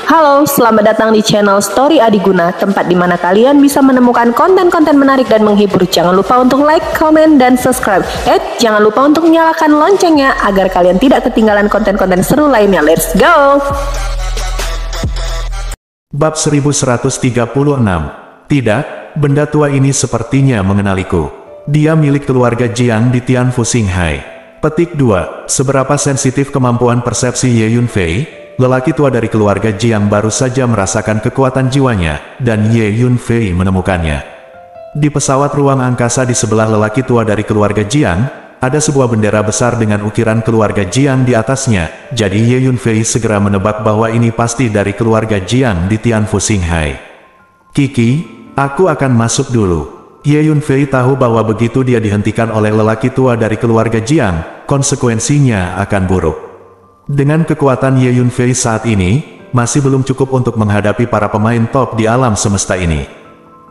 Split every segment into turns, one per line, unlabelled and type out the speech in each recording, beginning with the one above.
Halo, selamat datang di channel Story Adiguna, tempat di mana kalian bisa menemukan konten-konten menarik dan menghibur. Jangan lupa untuk like, komen, dan subscribe. Jangan lupa untuk nyalakan loncengnya agar kalian tidak ketinggalan konten-konten seru lainnya. Let's go!
Bab 1136. Tidak, benda tua ini sepertinya mengenaliku. Dia milik keluarga Jiang di Tianfu Xinghai. Petik 2. Seberapa sensitif kemampuan persepsi Ye Yunfei? Lelaki tua dari keluarga Jiang baru saja merasakan kekuatan jiwanya, dan Ye Yunfei menemukannya. Di pesawat ruang angkasa di sebelah lelaki tua dari keluarga Jiang, ada sebuah bendera besar dengan ukiran keluarga Jiang di atasnya, jadi Ye Yunfei segera menebak bahwa ini pasti dari keluarga Jiang di Tianfu Xinghai. Kiki, aku akan masuk dulu. Ye Yunfei tahu bahwa begitu dia dihentikan oleh lelaki tua dari keluarga Jiang, konsekuensinya akan buruk. Dengan kekuatan Ye Yunfei saat ini, masih belum cukup untuk menghadapi para pemain top di alam semesta ini.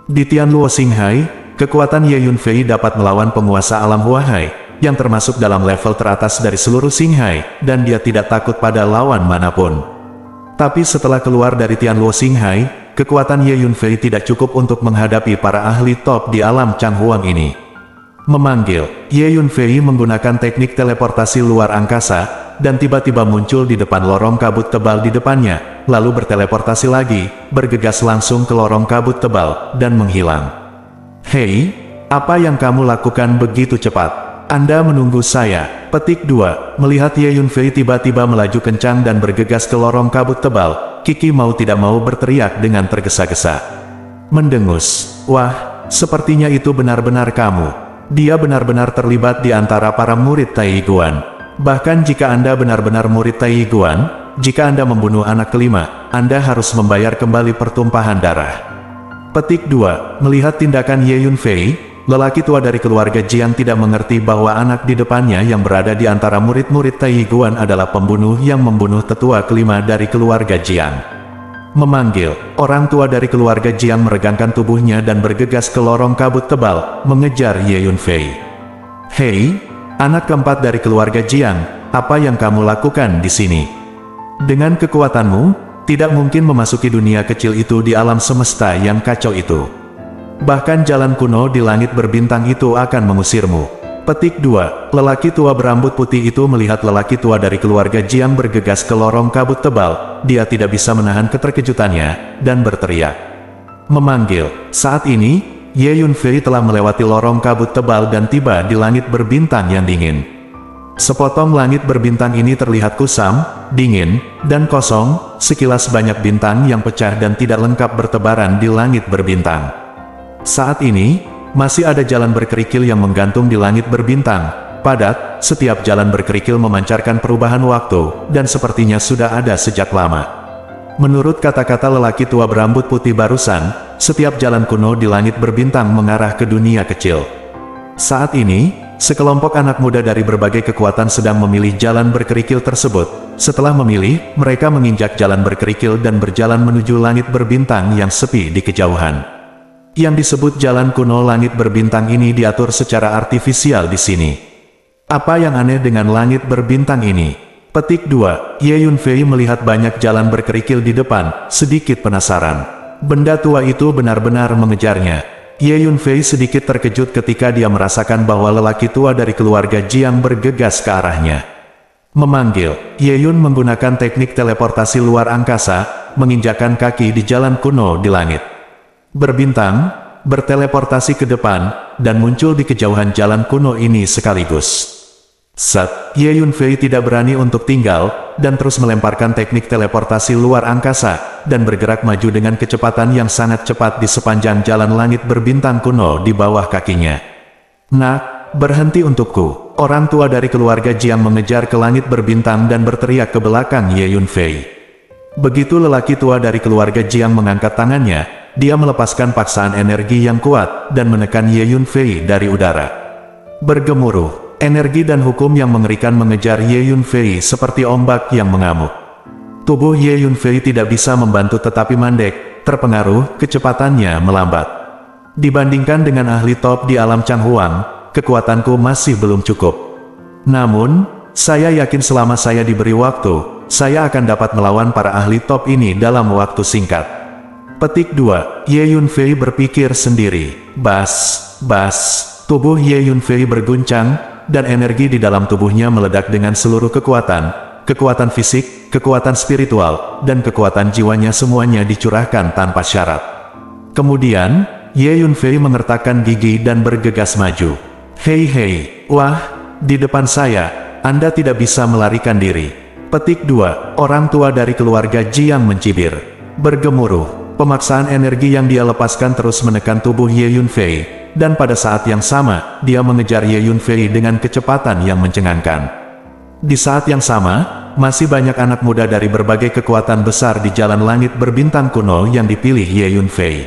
Di Tianluo Xinghai, kekuatan Ye Yunfei dapat melawan penguasa alam Huahai, yang termasuk dalam level teratas dari seluruh Xinghai, dan dia tidak takut pada lawan manapun. Tapi setelah keluar dari Tianluo Xinghai, kekuatan Ye Yunfei tidak cukup untuk menghadapi para ahli top di alam Changhuang ini. Memanggil, Ye Yunfei menggunakan teknik teleportasi luar angkasa, dan tiba-tiba muncul di depan lorong kabut tebal di depannya, lalu berteleportasi lagi, bergegas langsung ke lorong kabut tebal, dan menghilang. Hei, apa yang kamu lakukan begitu cepat? Anda menunggu saya. Petik 2. Melihat Ye Yunfei tiba-tiba melaju kencang dan bergegas ke lorong kabut tebal, Kiki mau tidak mau berteriak dengan tergesa-gesa. Mendengus. Wah, sepertinya itu benar-benar kamu. Dia benar-benar terlibat di antara para murid Tai Guan. Bahkan jika Anda benar-benar murid Tai Guan, jika Anda membunuh anak kelima, Anda harus membayar kembali pertumpahan darah. Petik 2. Melihat tindakan Ye Yunfei, lelaki tua dari keluarga Jiang tidak mengerti bahwa anak di depannya yang berada di antara murid-murid Tai Guan adalah pembunuh yang membunuh tetua kelima dari keluarga Jiang. Memanggil, orang tua dari keluarga Jiang meregangkan tubuhnya dan bergegas ke lorong kabut tebal, mengejar Ye Yunfei. Hei, anak keempat dari keluarga Jiang, apa yang kamu lakukan di sini? Dengan kekuatanmu, tidak mungkin memasuki dunia kecil itu di alam semesta yang kacau itu. Bahkan jalan kuno di langit berbintang itu akan mengusirmu. Petik 2. Lelaki tua berambut putih itu melihat lelaki tua dari keluarga Jiang bergegas ke lorong kabut tebal, dia tidak bisa menahan keterkejutannya, dan berteriak. Memanggil, saat ini, Ye Yunfei telah melewati lorong kabut tebal dan tiba di langit berbintang yang dingin. Sepotong langit berbintang ini terlihat kusam, dingin, dan kosong, sekilas banyak bintang yang pecah dan tidak lengkap bertebaran di langit berbintang. Saat ini, masih ada jalan berkerikil yang menggantung di langit berbintang, padat, setiap jalan berkerikil memancarkan perubahan waktu, dan sepertinya sudah ada sejak lama. Menurut kata-kata lelaki tua berambut putih barusan, setiap jalan kuno di langit berbintang mengarah ke dunia kecil. Saat ini, sekelompok anak muda dari berbagai kekuatan sedang memilih jalan berkerikil tersebut. Setelah memilih, mereka menginjak jalan berkerikil dan berjalan menuju langit berbintang yang sepi di kejauhan. Yang disebut jalan kuno langit berbintang ini diatur secara artifisial di sini. Apa yang aneh dengan langit berbintang ini? Petik 2. Ye Yunfei melihat banyak jalan berkerikil di depan, sedikit penasaran. Benda tua itu benar-benar mengejarnya. Ye Yunfei sedikit terkejut ketika dia merasakan bahwa lelaki tua dari keluarga Jiang bergegas ke arahnya. Memanggil, Ye Yun menggunakan teknik teleportasi luar angkasa, menginjakkan kaki di jalan kuno di langit. Berbintang, berteleportasi ke depan, dan muncul di kejauhan jalan kuno ini sekaligus. Set, Ye Yunfei tidak berani untuk tinggal, dan terus melemparkan teknik teleportasi luar angkasa, dan bergerak maju dengan kecepatan yang sangat cepat di sepanjang jalan langit berbintang kuno di bawah kakinya. Nak, berhenti untukku. Orang tua dari keluarga Jiang mengejar ke langit berbintang dan berteriak ke belakang Ye Yunfei. Begitu lelaki tua dari keluarga Jiang mengangkat tangannya, dia melepaskan paksaan energi yang kuat, dan menekan Ye Yunfei dari udara. Bergemuruh, energi dan hukum yang mengerikan mengejar Ye Yunfei seperti ombak yang mengamuk. Tubuh Ye Yunfei tidak bisa membantu tetapi mandek, terpengaruh, kecepatannya melambat. Dibandingkan dengan ahli top di alam Changhuang, kekuatanku masih belum cukup. Namun, saya yakin selama saya diberi waktu, saya akan dapat melawan para ahli top ini dalam waktu singkat. Petik 2. Ye Yunfei berpikir sendiri. Bas. Tubuh Ye Yunfei berguncang, dan energi di dalam tubuhnya meledak dengan seluruh kekuatan fisik, kekuatan spiritual, dan kekuatan jiwanya semuanya dicurahkan tanpa syarat. Kemudian, Ye Yunfei mengertakkan gigi dan bergegas maju. Hei, wah, di depan saya, Anda tidak bisa melarikan diri. Petik 2. Orang tua dari keluarga Jiang mencibir. Bergemuruh, pemaksaan energi yang dia lepaskan terus menekan tubuh Ye Yunfei. Dan pada saat yang sama, dia mengejar Ye Yunfei dengan kecepatan yang mencengangkan. Di saat yang sama, masih banyak anak muda dari berbagai kekuatan besar di jalan langit berbintang kuno yang dipilih Ye Yunfei.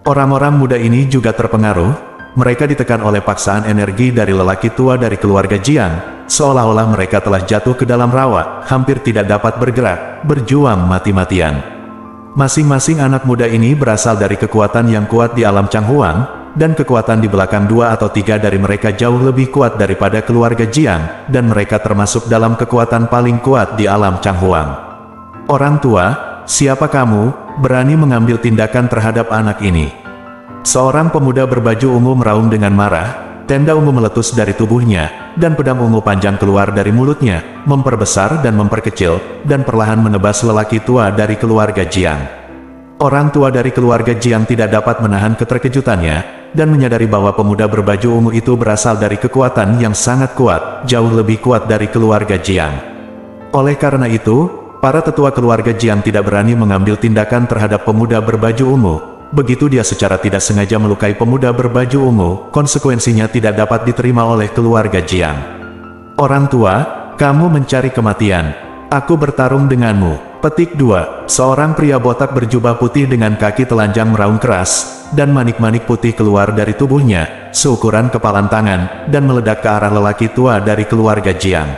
Orang-orang muda ini juga terpengaruh, mereka ditekan oleh paksaan energi dari lelaki tua dari keluarga Jiang, seolah-olah mereka telah jatuh ke dalam rawa, hampir tidak dapat bergerak, berjuang mati-matian. Masing-masing anak muda ini berasal dari kekuatan yang kuat di alam Changhuang, dan kekuatan di belakang 2 atau 3 dari mereka jauh lebih kuat daripada keluarga Jiang, dan mereka termasuk dalam kekuatan paling kuat di alam Changhuang. Orang tua, siapa kamu, berani mengambil tindakan terhadap anak ini? Seorang pemuda berbaju ungu meraung dengan marah, tenda ungu meletus dari tubuhnya, dan pedang ungu panjang keluar dari mulutnya, memperbesar dan memperkecil, dan perlahan menebas lelaki tua dari keluarga Jiang. Orang tua dari keluarga Jiang tidak dapat menahan keterkejutannya, dan menyadari bahwa pemuda berbaju ungu itu berasal dari kekuatan yang sangat kuat, jauh lebih kuat dari keluarga Jiang. Oleh karena itu, para tetua keluarga Jiang tidak berani mengambil tindakan terhadap pemuda berbaju ungu. Begitu dia secara tidak sengaja melukai pemuda berbaju ungu, konsekuensinya tidak dapat diterima oleh keluarga Jiang. Orang tua, kamu mencari kematian. Aku bertarung denganmu. Petik 2. Seorang pria botak berjubah putih dengan kaki telanjang meraung keras, dan manik-manik putih keluar dari tubuhnya, seukuran kepalan tangan, dan meledak ke arah lelaki tua dari keluarga Jiang.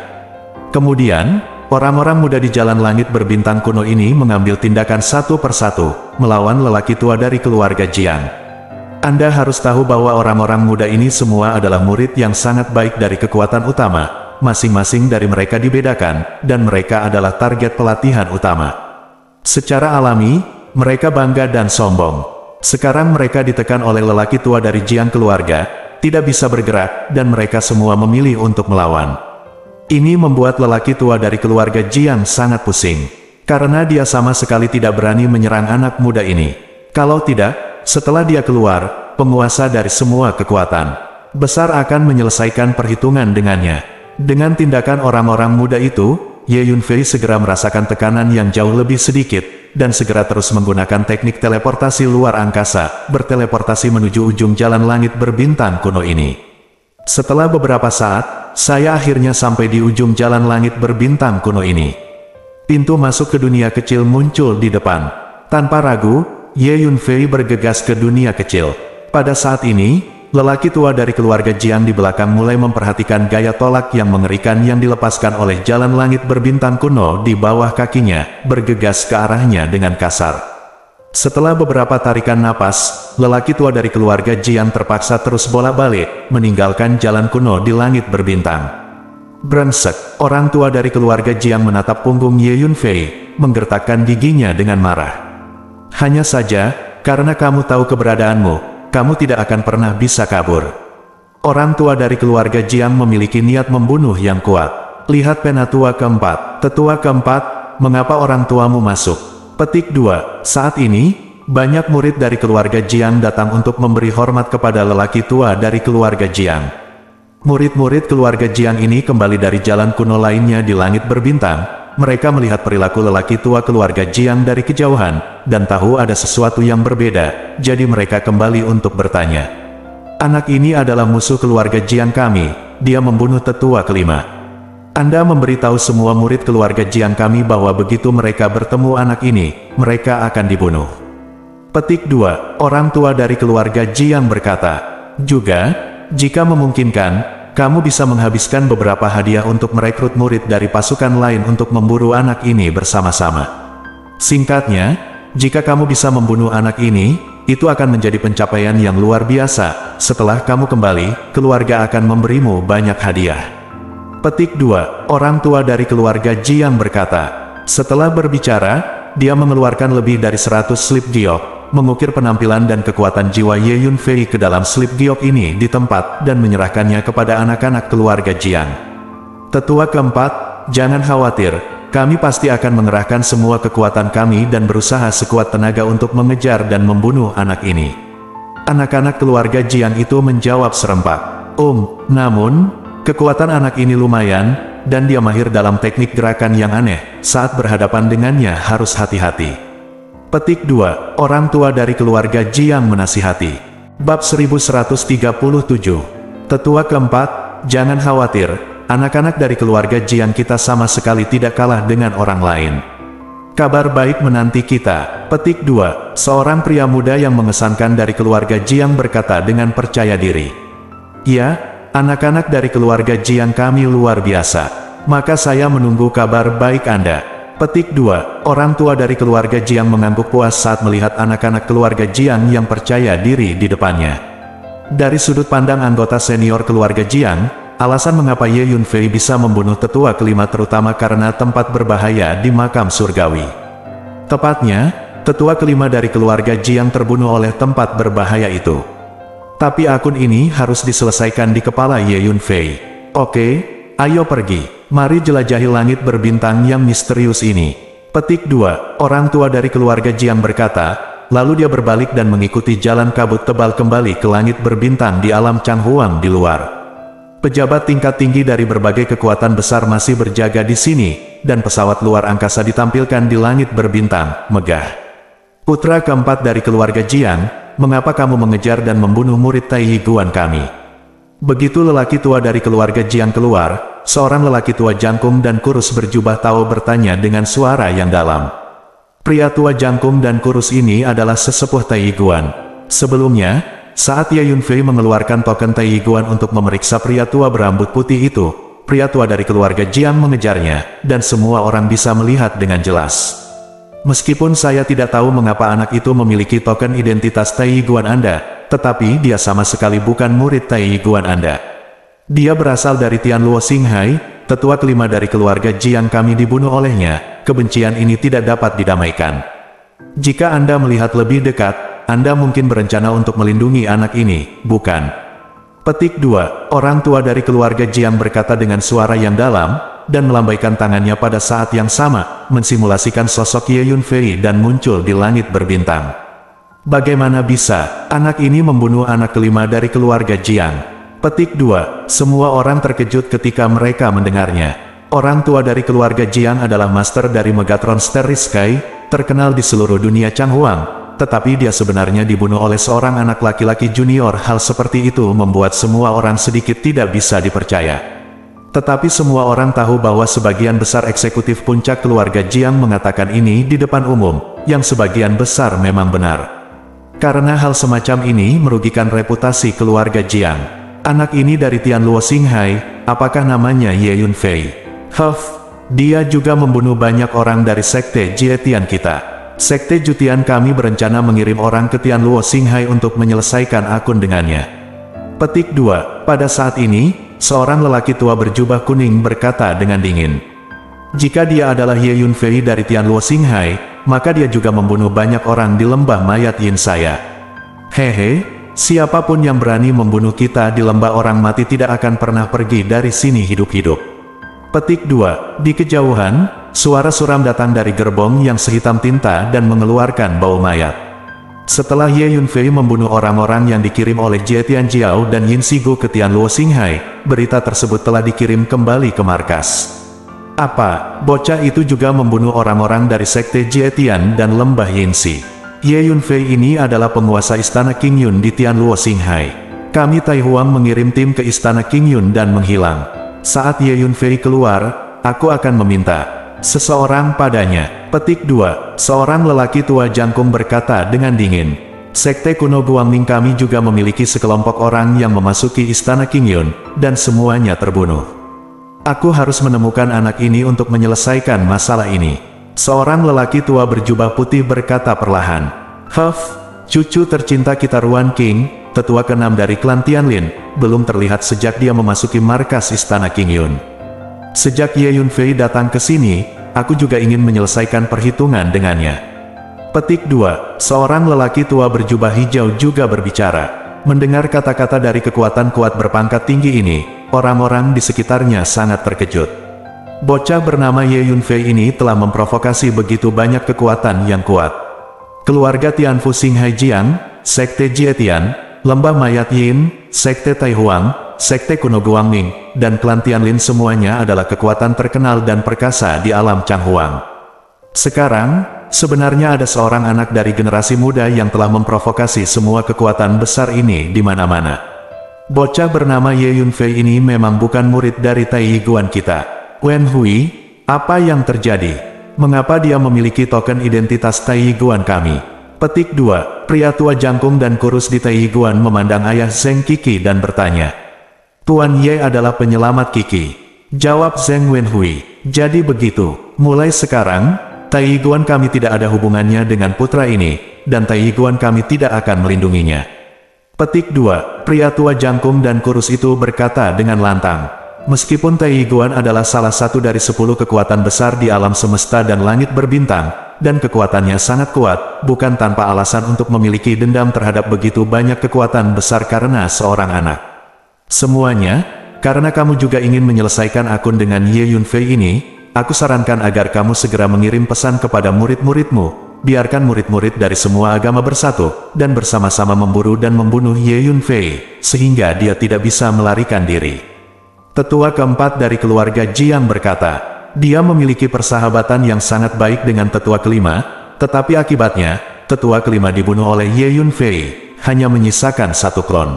Kemudian, orang-orang muda di jalan langit berbintang kuno ini mengambil tindakan satu persatu, melawan lelaki tua dari keluarga Jiang. Anda harus tahu bahwa orang-orang muda ini semua adalah murid yang sangat baik dari kekuatan utama. Masing-masing dari mereka dibedakan, dan mereka adalah target pelatihan utama. Secara alami, mereka bangga dan sombong. Sekarang mereka ditekan oleh lelaki tua dari Jiang keluarga, tidak bisa bergerak, dan mereka semua memilih untuk melawan. Ini membuat lelaki tua dari keluarga Jiang sangat pusing, karena dia sama sekali tidak berani menyerang anak muda ini. Kalau tidak, setelah dia keluar, penguasa dari semua kekuatan besar akan menyelesaikan perhitungan dengannya. Dengan tindakan orang-orang muda itu, Ye Yunfei segera merasakan tekanan yang jauh lebih sedikit, dan segera terus menggunakan teknik teleportasi luar angkasa, berteleportasi menuju ujung jalan langit berbintang kuno ini. Setelah beberapa saat, saya akhirnya sampai di ujung jalan langit berbintang kuno ini. Pintu masuk ke dunia kecil muncul di depan. Tanpa ragu, Ye Yunfei bergegas ke dunia kecil. Pada saat ini, lelaki tua dari keluarga Jiang di belakang mulai memperhatikan gaya tolak yang mengerikan yang dilepaskan oleh jalan langit berbintang kuno di bawah kakinya, bergegas ke arahnya dengan kasar. Setelah beberapa tarikan napas, lelaki tua dari keluarga Jiang terpaksa terus bolak-balik, meninggalkan jalan kuno di langit berbintang. Brengsek, orang tua dari keluarga Jiang menatap punggung Ye Yunfei, menggertakkan giginya dengan marah. Hanya saja, karena kamu tahu keberadaanmu, kamu tidak akan pernah bisa kabur. Orang tua dari keluarga Jiang memiliki niat membunuh yang kuat. Lihat penatua keempat. Tetua keempat, mengapa orang tuamu masuk? Petik 2. Saat ini, banyak murid dari keluarga Jiang datang untuk memberi hormat kepada lelaki tua dari keluarga Jiang. Murid-murid keluarga Jiang ini kembali dari jalan kuno lainnya di langit berbintang. Mereka melihat perilaku lelaki tua keluarga Jiang dari kejauhan, dan tahu ada sesuatu yang berbeda, jadi mereka kembali untuk bertanya. Anak ini adalah musuh keluarga Jiang kami, dia membunuh tetua kelima. Anda memberitahu semua murid keluarga Jiang kami bahwa begitu mereka bertemu anak ini, mereka akan dibunuh. Petik 2. Orang tua dari keluarga Jiang berkata, juga, jika memungkinkan, kamu bisa menghabiskan beberapa hadiah untuk merekrut murid dari pasukan lain untuk memburu anak ini bersama-sama. Singkatnya, jika kamu bisa membunuh anak ini, itu akan menjadi pencapaian yang luar biasa. Setelah kamu kembali, keluarga akan memberimu banyak hadiah. Petik 2. Orang tua dari keluarga Jiang berkata, Setelah berbicara, dia mengeluarkan lebih dari 100 slip giok, mengukir penampilan dan kekuatan jiwa Ye Yunfei ke dalam slip giok ini di tempat dan menyerahkannya kepada anak-anak keluarga Jiang. Tetua keempat, jangan khawatir, kami pasti akan mengerahkan semua kekuatan kami dan berusaha sekuat tenaga untuk mengejar dan membunuh anak ini. Anak-anak keluarga Jiang itu menjawab serempak. Namun, kekuatan anak ini lumayan, dan dia mahir dalam teknik gerakan yang aneh, saat berhadapan dengannya harus hati-hati. Petik 2, orang tua dari keluarga Jiang menasihati. Bab 1137. Tetua keempat, jangan khawatir, anak-anak dari keluarga Jiang kita sama sekali tidak kalah dengan orang lain. Kabar baik menanti kita. Petik 2, seorang pria muda yang mengesankan dari keluarga Jiang berkata dengan percaya diri. Ya, anak-anak dari keluarga Jiang kami luar biasa. Maka saya menunggu kabar baik Anda. Petik 2, orang tua dari keluarga Jiang mengangguk puas saat melihat anak-anak keluarga Jiang yang percaya diri di depannya. Dari sudut pandang anggota senior keluarga Jiang, alasan mengapa Ye Yunfei bisa membunuh tetua kelima terutama karena tempat berbahaya di makam surgawi. Tepatnya, tetua kelima dari keluarga Jiang terbunuh oleh tempat berbahaya itu. Tapi akun ini harus diselesaikan di kepala Ye Yunfei. Oke, ayo pergi. Mari jelajahi langit berbintang yang misterius ini. Petik 2, orang tua dari keluarga Jiang berkata, lalu dia berbalik dan mengikuti jalan kabut tebal kembali ke langit berbintang di alam Changhuang di luar. Pejabat tingkat tinggi dari berbagai kekuatan besar masih berjaga di sini, dan pesawat luar angkasa ditampilkan di langit berbintang, megah. Putra keempat dari keluarga Jiang, mengapa kamu mengejar dan membunuh murid Tai Guan kami? Begitu lelaki tua dari keluarga Jiang keluar, seorang lelaki tua jangkung dan kurus berjubah Tao bertanya dengan suara yang dalam. Pria tua jangkung dan kurus ini adalah sesepuh Tai Guan. Sebelumnya, saat Ye Yunfei mengeluarkan token Tai Guan untuk memeriksa pria tua berambut putih itu, pria tua dari keluarga Jiang mengejarnya, dan semua orang bisa melihat dengan jelas. Meskipun saya tidak tahu mengapa anak itu memiliki token identitas Tai Guan Anda, tetapi dia sama sekali bukan murid Tai Guan Anda. Dia berasal dari Tianluo Xinghai, tetua kelima dari keluarga Jiang kami dibunuh olehnya, kebencian ini tidak dapat didamaikan. Jika Anda melihat lebih dekat, Anda mungkin berencana untuk melindungi anak ini, bukan? Petik 2, orang tua dari keluarga Jiang berkata dengan suara yang dalam, dan melambaikan tangannya pada saat yang sama, mensimulasikan sosok Ye Yunfei dan muncul di langit berbintang. Bagaimana bisa, anak ini membunuh anak kelima dari keluarga Jiang? Petik 2, semua orang terkejut ketika mereka mendengarnya. Orang tua dari keluarga Jiang adalah master dari Megatron Starry Sky, terkenal di seluruh dunia Changhuang, tetapi dia sebenarnya dibunuh oleh seorang anak laki-laki junior. Hal seperti itu membuat semua orang sedikit tidak bisa dipercaya. Tetapi semua orang tahu bahwa sebagian besar eksekutif puncak keluarga Jiang mengatakan ini di depan umum, yang sebagian besar memang benar. Karena hal semacam ini merugikan reputasi keluarga Jiang. Anak ini dari Tianluo Xinghai, apakah namanya Ye Yunfei? Dia juga membunuh banyak orang dari sekte Jietian kita. Sekte Jutian kami berencana mengirim orang ke Tianluo Xinghai untuk menyelesaikan akun dengannya. Petik 2, pada saat ini, seorang lelaki tua berjubah kuning berkata dengan dingin. Jika dia adalah Ye Yunfei dari Tianluo Xinghai, maka dia juga membunuh banyak orang di lembah mayat Yin saya. Hehe, siapapun yang berani membunuh kita di lembah orang mati tidak akan pernah pergi dari sini hidup-hidup. Petik 2, di kejauhan, suara suram datang dari gerbong yang sehitam tinta dan mengeluarkan bau mayat. Setelah Ye Yunfei membunuh orang-orang yang dikirim oleh Jie Tianjiao dan Yin Sigu ke Tianluo Xinghai, berita tersebut telah dikirim kembali ke markas. Apa, bocah itu juga membunuh orang-orang dari sekte Jietian dan lembah Yinsi. Ye Yunfei ini adalah penguasa istana King Yun di Tianluo Xinghai. Kami Tai Huang mengirim tim ke istana King Yun dan menghilang. Saat Ye Yunfei keluar, aku akan meminta seseorang padanya. Petik 2, seorang lelaki tua jangkung berkata dengan dingin. Sekte kuno Guangming kami juga memiliki sekelompok orang yang memasuki istana King Yun, dan semuanya terbunuh. Aku harus menemukan anak ini untuk menyelesaikan masalah ini. Seorang lelaki tua berjubah putih berkata perlahan. Cucu tercinta kita Ruan King, tetua ke-6 dari klan Tianlin, belum terlihat sejak dia memasuki markas istana King Yun. Sejak Ye Yunfei datang ke sini, aku juga ingin menyelesaikan perhitungan dengannya. Petik 2. Seorang lelaki tua berjubah hijau juga berbicara. Mendengar kata-kata dari kekuatan kuat berpangkat tinggi ini, orang-orang di sekitarnya sangat terkejut. Bocah bernama Ye Yunfei ini telah memprovokasi begitu banyak kekuatan yang kuat. Keluarga Tianfu Xinghai Jiang, Sekte Jietian, Lembah Mayat Yin, Sekte Taihuang, Sekte Kuno Guangming, dan klan Tianlin semuanya adalah kekuatan terkenal dan perkasa di alam Changhuang. Sekarang, sebenarnya ada seorang anak dari generasi muda yang telah memprovokasi semua kekuatan besar ini di mana-mana. Bocah bernama Ye Yunfei ini memang bukan murid dari Tai Yiguan kita. Wen Hui, apa yang terjadi? Mengapa dia memiliki token identitas Tai Yiguan kami? Petik 2. Pria tua jangkung dan kurus di Tai Yiguan memandang ayah Zheng Qi dan bertanya, Tuan Ye adalah penyelamat Qi. Jawab Zheng Wenhui. Jadi begitu, mulai sekarang, Tai Yiguan kami tidak ada hubungannya dengan putra ini, dan Tai Yiguan kami tidak akan melindunginya. Petik 2. Pria tua jangkung dan kurus itu berkata dengan lantang. Meskipun Tai Yiguan adalah salah satu dari 10 kekuatan besar di alam semesta dan langit berbintang, dan kekuatannya sangat kuat, bukan tanpa alasan untuk memiliki dendam terhadap begitu banyak kekuatan besar karena seorang anak. Semuanya, karena kamu juga ingin menyelesaikan akun dengan Ye Yunfei ini, aku sarankan agar kamu segera mengirim pesan kepada murid-muridmu, biarkan murid-murid dari semua agama bersatu, dan bersama-sama memburu dan membunuh Ye Yunfei, sehingga dia tidak bisa melarikan diri. Tetua keempat dari keluarga Jiang berkata, dia memiliki persahabatan yang sangat baik dengan tetua kelima, tetapi akibatnya, tetua kelima dibunuh oleh Ye Yunfei, hanya menyisakan satu klon.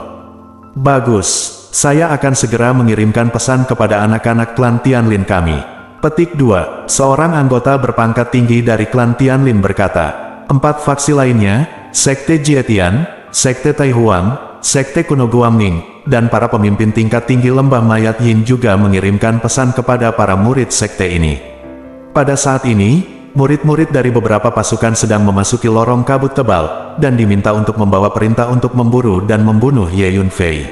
Bagus. Saya akan segera mengirimkan pesan kepada anak-anak klan Tianlin kami. Petik 2. Seorang anggota berpangkat tinggi dari klan Tianlin berkata, 4 faksi lainnya, Sekte Jietian, Sekte Taihuang, Sekte Kuno Guangming, dan para pemimpin tingkat tinggi Lembah Mayat Yin juga mengirimkan pesan kepada para murid sekte ini. Pada saat ini, murid-murid dari beberapa pasukan sedang memasuki lorong kabut tebal, dan diminta untuk membawa perintah untuk memburu dan membunuh Ye Yunfei.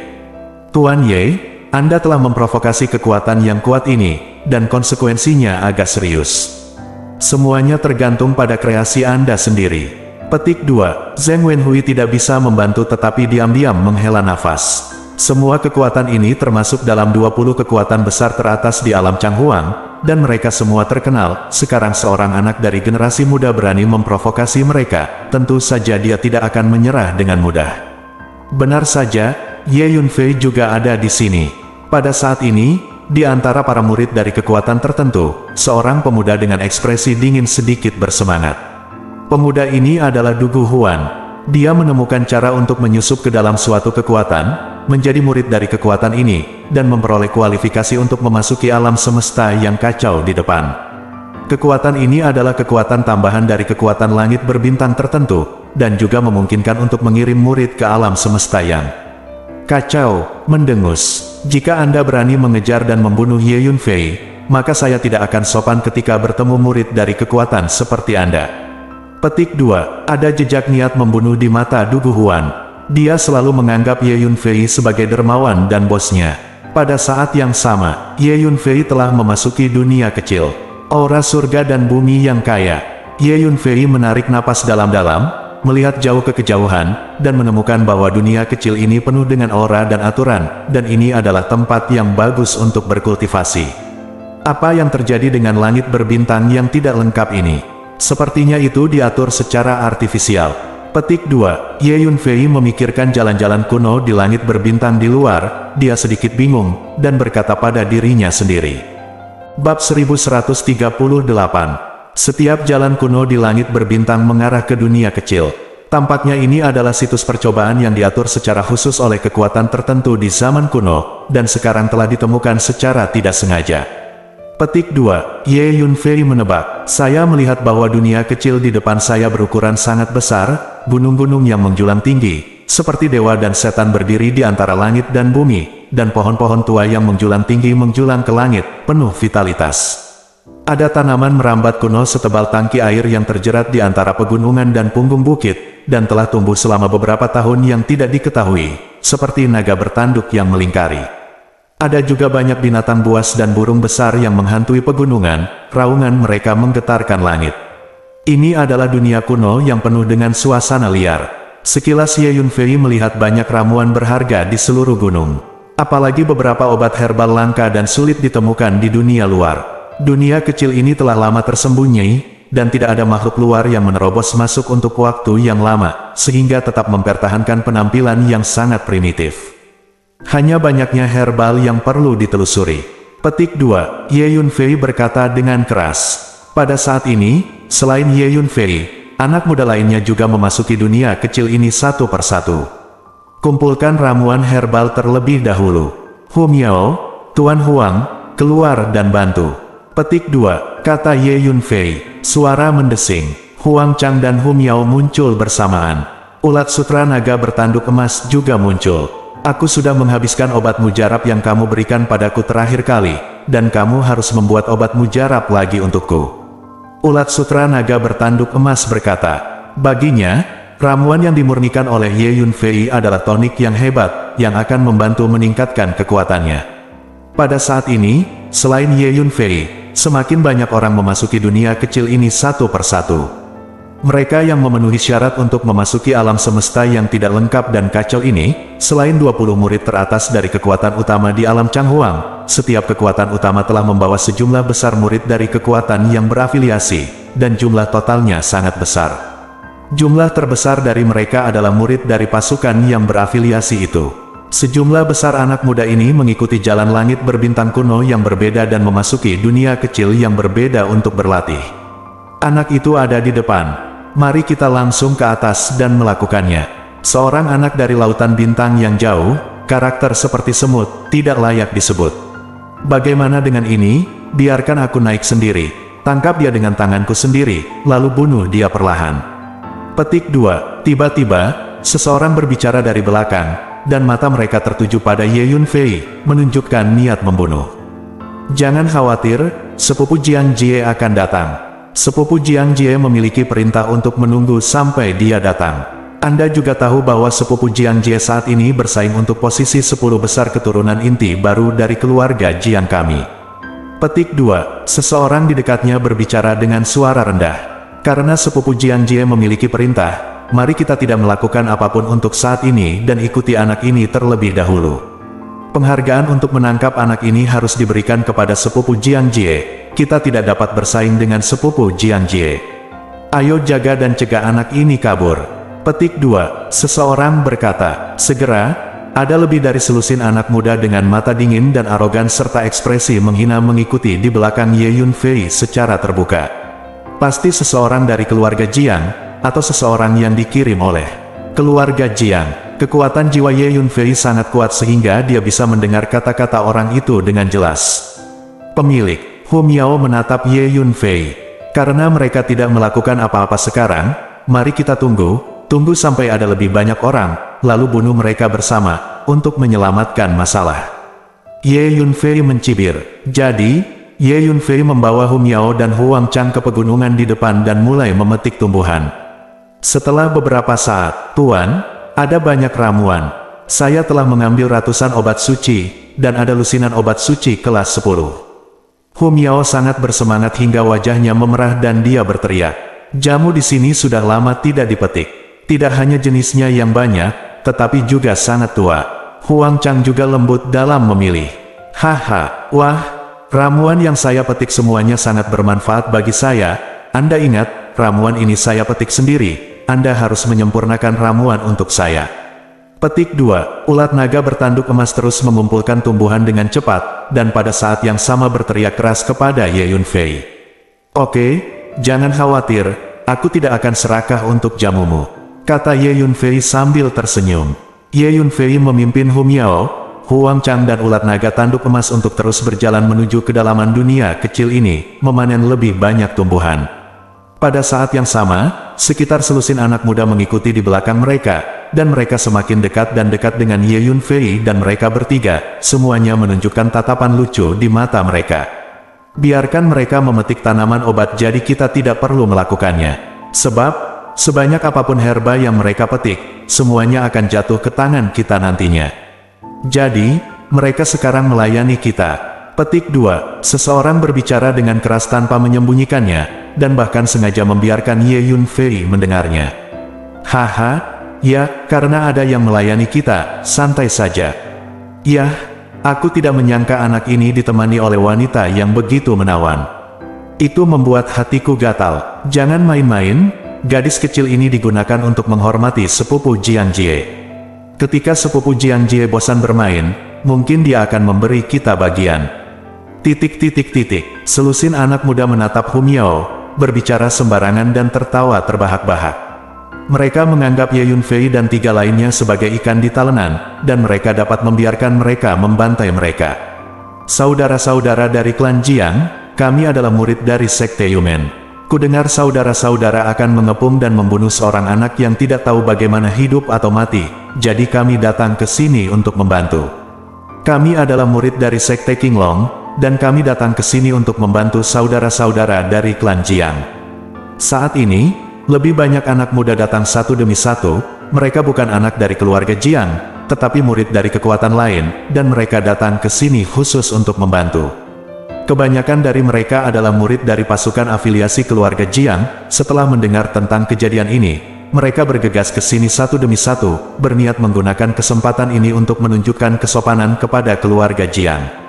Tuan Ye, Anda telah memprovokasi kekuatan yang kuat ini, dan konsekuensinya agak serius. Semuanya tergantung pada kreasi Anda sendiri. Petik 2. Zheng Wenhui tidak bisa membantu tetapi diam-diam menghela nafas. Semua kekuatan ini termasuk dalam 20 kekuatan besar teratas di alam Changhuang, dan mereka semua terkenal. Sekarang seorang anak dari generasi muda berani memprovokasi mereka, tentu saja dia tidak akan menyerah dengan mudah. Benar saja, Ye Yunfei juga ada di sini. Pada saat ini, di antara para murid dari kekuatan tertentu, seorang pemuda dengan ekspresi dingin sedikit bersemangat. Pemuda ini adalah Du Guhuan. Dia menemukan cara untuk menyusup ke dalam suatu kekuatan, menjadi murid dari kekuatan ini, dan memperoleh kualifikasi untuk memasuki alam semesta yang kacau di depan. Kekuatan ini adalah kekuatan tambahan dari kekuatan langit berbintang tertentu, dan juga memungkinkan untuk mengirim murid ke alam semesta yang kacau, mendengus. Jika Anda berani mengejar dan membunuh Ye Yunfei, maka saya tidak akan sopan ketika bertemu murid dari kekuatan seperti Anda. Petik 2. Ada jejak niat membunuh di mata Du Guhuan. Dia selalu menganggap Ye Yunfei sebagai dermawan dan bosnya. Pada saat yang sama, Ye Yunfei telah memasuki dunia kecil. Aura surga dan bumi yang kaya. Ye Yunfei menarik napas dalam-dalam, melihat jauh ke kejauhan, dan menemukan bahwa dunia kecil ini penuh dengan aura dan aturan, dan ini adalah tempat yang bagus untuk berkultivasi. Apa yang terjadi dengan langit berbintang yang tidak lengkap ini? Sepertinya itu diatur secara artifisial. Petik 2. Ye Yunfei memikirkan jalan-jalan kuno di langit berbintang di luar, dia sedikit bingung, dan berkata pada dirinya sendiri. Bab 1138. Setiap jalan kuno di langit berbintang mengarah ke dunia kecil. Tampaknya ini adalah situs percobaan yang diatur secara khusus oleh kekuatan tertentu di zaman kuno, dan sekarang telah ditemukan secara tidak sengaja. Petik 2. Ye Yunfei menebak, saya melihat bahwa dunia kecil di depan saya berukuran sangat besar, gunung-gunung yang menjulang tinggi, seperti dewa dan setan berdiri di antara langit dan bumi, dan pohon-pohon tua yang menjulang tinggi menjulang ke langit, penuh vitalitas. Ada tanaman merambat kuno setebal tangki air yang terjerat di antara pegunungan dan punggung bukit, dan telah tumbuh selama beberapa tahun yang tidak diketahui, seperti naga bertanduk yang melingkari. Ada juga banyak binatang buas dan burung besar yang menghantui pegunungan, raungan mereka menggetarkan langit. Ini adalah dunia kuno yang penuh dengan suasana liar. Sekilas Ye Yunfei melihat banyak ramuan berharga di seluruh gunung. Apalagi beberapa obat herbal langka dan sulit ditemukan di dunia luar. Dunia kecil ini telah lama tersembunyi, dan tidak ada makhluk luar yang menerobos masuk untuk waktu yang lama, sehingga tetap mempertahankan penampilan yang sangat primitif. Hanya banyaknya herbal yang perlu ditelusuri. Petik 2. Ye Yunfei berkata dengan keras. Pada saat ini, selain Ye Yunfei, anak muda lainnya juga memasuki dunia kecil ini satu persatu. Kumpulkan ramuan herbal terlebih dahulu. Hu Miao, Tuan Huang, keluar dan bantu. Petik 2. Kata Ye Yunfei. Suara mendesing. Huang Chang dan Hu Miao muncul bersamaan. Ulat sutra naga bertanduk emas juga muncul. Aku sudah menghabiskan obat mujarab yang kamu berikan padaku terakhir kali, dan kamu harus membuat obat mujarab lagi untukku. Ulat sutra naga bertanduk emas berkata, baginya, ramuan yang dimurnikan oleh Ye Yunfei adalah tonik yang hebat, yang akan membantu meningkatkan kekuatannya. Pada saat ini, selain Ye Yunfei, semakin banyak orang memasuki dunia kecil ini satu persatu. Mereka yang memenuhi syarat untuk memasuki alam semesta yang tidak lengkap dan kacau ini, selain 20 murid teratas dari kekuatan utama di alam Changhuang, setiap kekuatan utama telah membawa sejumlah besar murid dari kekuatan yang berafiliasi, dan jumlah totalnya sangat besar. Jumlah terbesar dari mereka adalah murid dari pasukan yang berafiliasi itu. Sejumlah besar anak muda ini mengikuti jalan langit berbintang kuno yang berbeda dan memasuki dunia kecil yang berbeda untuk berlatih. Anak itu ada di depan. Mari kita langsung ke atas dan melakukannya. Seorang anak dari lautan bintang yang jauh, karakter seperti semut, tidak layak disebut. Bagaimana dengan ini? Biarkan aku naik sendiri. Tangkap dia dengan tanganku sendiri, lalu bunuh dia perlahan. Petik 2. Tiba-tiba, seseorang berbicara dari belakang, dan mata mereka tertuju pada Ye Yunfei, menunjukkan niat membunuh. Jangan khawatir, sepupu Jiang Jie akan datang. Sepupu Jiang Jie memiliki perintah untuk menunggu sampai dia datang. Anda juga tahu bahwa sepupu Jiang Jie saat ini bersaing untuk posisi 10 besar keturunan inti baru dari keluarga Jiang kami. Petik 2. Seseorang di dekatnya berbicara dengan suara rendah. Karena sepupu Jiang Jie memiliki perintah, mari kita tidak melakukan apapun untuk saat ini dan ikuti anak ini terlebih dahulu. Penghargaan untuk menangkap anak ini harus diberikan kepada sepupu Jiang Jie. Kita tidak dapat bersaing dengan sepupu Jiang Jie. Ayo jaga dan cegah anak ini kabur. Petik 2. Seseorang berkata, segera, ada lebih dari selusin anak muda dengan mata dingin dan arogan serta ekspresi menghina mengikuti di belakang Ye Yunfei secara terbuka. Pasti seseorang dari keluarga Jiang, atau seseorang yang dikirim oleh keluarga Jiang. Kekuatan jiwa Ye Yunfei sangat kuat sehingga dia bisa mendengar kata-kata orang itu dengan jelas. Pemilik Hu Miao menatap Ye Yunfei. Karena mereka tidak melakukan apa-apa sekarang, mari kita tunggu sampai ada lebih banyak orang, lalu bunuh mereka bersama, untuk menyelamatkan masalah. Ye Yunfei mencibir. Jadi, Ye Yunfei membawa Hu Miao dan Huang Chang ke pegunungan di depan dan mulai memetik tumbuhan. Setelah beberapa saat, Tuan, ada banyak ramuan. Saya telah mengambil ratusan obat suci, dan ada lusinan obat suci kelas 10. Hu Miao sangat bersemangat hingga wajahnya memerah dan dia berteriak. Jamu di sini sudah lama tidak dipetik. Tidak hanya jenisnya yang banyak, tetapi juga sangat tua. Huang Chang juga lembut dalam memilih. Haha, wah, ramuan yang saya petik semuanya sangat bermanfaat bagi saya. Anda ingat, ramuan ini saya petik sendiri. Anda harus menyempurnakan ramuan untuk saya. Petik 2. Ulat naga bertanduk emas terus mengumpulkan tumbuhan dengan cepat, dan pada saat yang sama berteriak keras kepada Ye Yunfei. Oke, jangan khawatir, aku tidak akan serakah untuk jamumu, kata Ye Yunfei sambil tersenyum. Ye Yunfei memimpin Hu Miao, Huang Chang dan ulat naga tanduk emas untuk terus berjalan menuju kedalaman dunia kecil ini, memanen lebih banyak tumbuhan. Pada saat yang sama, sekitar selusin anak muda mengikuti di belakang mereka, dan mereka semakin dekat dan dekat dengan Ye Yunfei dan mereka bertiga, semuanya menunjukkan tatapan lucu di mata mereka. Biarkan mereka memetik tanaman obat jadi kita tidak perlu melakukannya. Sebab, sebanyak apapun herba yang mereka petik, semuanya akan jatuh ke tangan kita nantinya. Jadi, mereka sekarang melayani kita. Petik 2. Seseorang berbicara dengan keras tanpa menyembunyikannya, dan bahkan sengaja membiarkan Ye Yunfei mendengarnya. Haha, ya, karena ada yang melayani kita, santai saja. Yah, aku tidak menyangka anak ini ditemani oleh wanita yang begitu menawan. Itu membuat hatiku gatal. Jangan main-main, gadis kecil ini digunakan untuk menghormati sepupu Jiang Jie. Ketika sepupu Jiang Jie bosan bermain, mungkin dia akan memberi kita bagian. Selusin anak muda menatap Hu Miao, berbicara sembarangan dan tertawa terbahak-bahak. Mereka menganggap Ye Yunfei dan 3 lainnya sebagai ikan di talenan, dan mereka dapat membiarkan mereka membantai mereka. Saudara-saudara dari klan Jiang, kami adalah murid dari Sekte Yumen. Kudengar saudara-saudara akan mengepung dan membunuh seorang anak yang tidak tahu bagaimana hidup atau mati, jadi kami datang ke sini untuk membantu. Kami adalah murid dari Sekte Qinglong, dan kami datang ke sini untuk membantu saudara-saudara dari klan Jiang. Saat ini, lebih banyak anak muda datang satu demi satu. Mereka bukan anak dari keluarga Jiang, tetapi murid dari kekuatan lain, dan mereka datang ke sini khusus untuk membantu. Kebanyakan dari mereka adalah murid dari pasukan afiliasi keluarga Jiang. Setelah mendengar tentang kejadian ini, mereka bergegas ke sini satu demi satu, berniat menggunakan kesempatan ini untuk menunjukkan kesopanan kepada keluarga Jiang.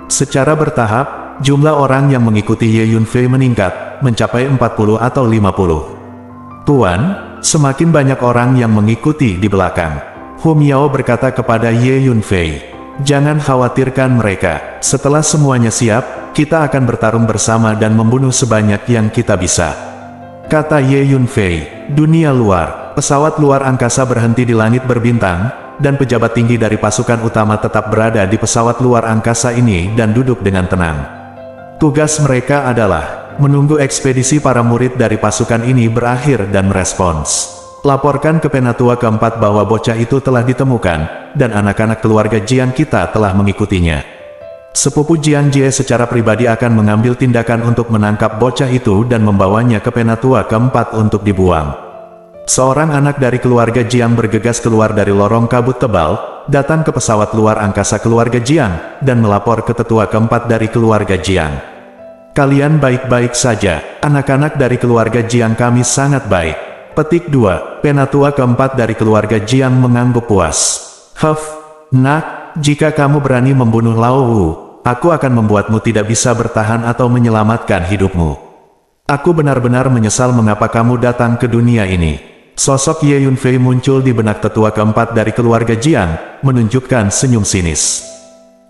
Secara bertahap, jumlah orang yang mengikuti Ye Yunfei meningkat, mencapai 40 atau 50. Tuan, semakin banyak orang yang mengikuti di belakang. Hu Miao berkata kepada Ye Yunfei, jangan khawatirkan mereka. Setelah semuanya siap, kita akan bertarung bersama dan membunuh sebanyak yang kita bisa. Kata Ye Yunfei, dunia luar, pesawat luar angkasa berhenti di langit berbintang, dan pejabat tinggi dari pasukan utama tetap berada di pesawat luar angkasa ini dan duduk dengan tenang. Tugas mereka adalah menunggu ekspedisi para murid dari pasukan ini berakhir dan merespons. Laporkan ke Penatua keempat bahwa bocah itu telah ditemukan, dan anak-anak keluarga Jiang kita telah mengikutinya. Sepupu Jiang Jie secara pribadi akan mengambil tindakan untuk menangkap bocah itu dan membawanya ke Penatua keempat untuk dibuang. Seorang anak dari keluarga Jiang bergegas keluar dari lorong kabut tebal, datang ke pesawat luar angkasa keluarga Jiang, dan melapor ke tetua keempat dari keluarga Jiang. Kalian baik-baik saja, anak-anak dari keluarga Jiang kami sangat baik. Petik 2. Penatua keempat dari keluarga Jiang mengangguk puas. Nak, jika kamu berani membunuh Lao Wu, aku akan membuatmu tidak bisa bertahan atau menyelamatkan hidupmu. Aku benar-benar menyesal mengapa kamu datang ke dunia ini. Sosok Ye Yunfei muncul di benak tetua keempat dari keluarga Jiang, menunjukkan senyum sinis.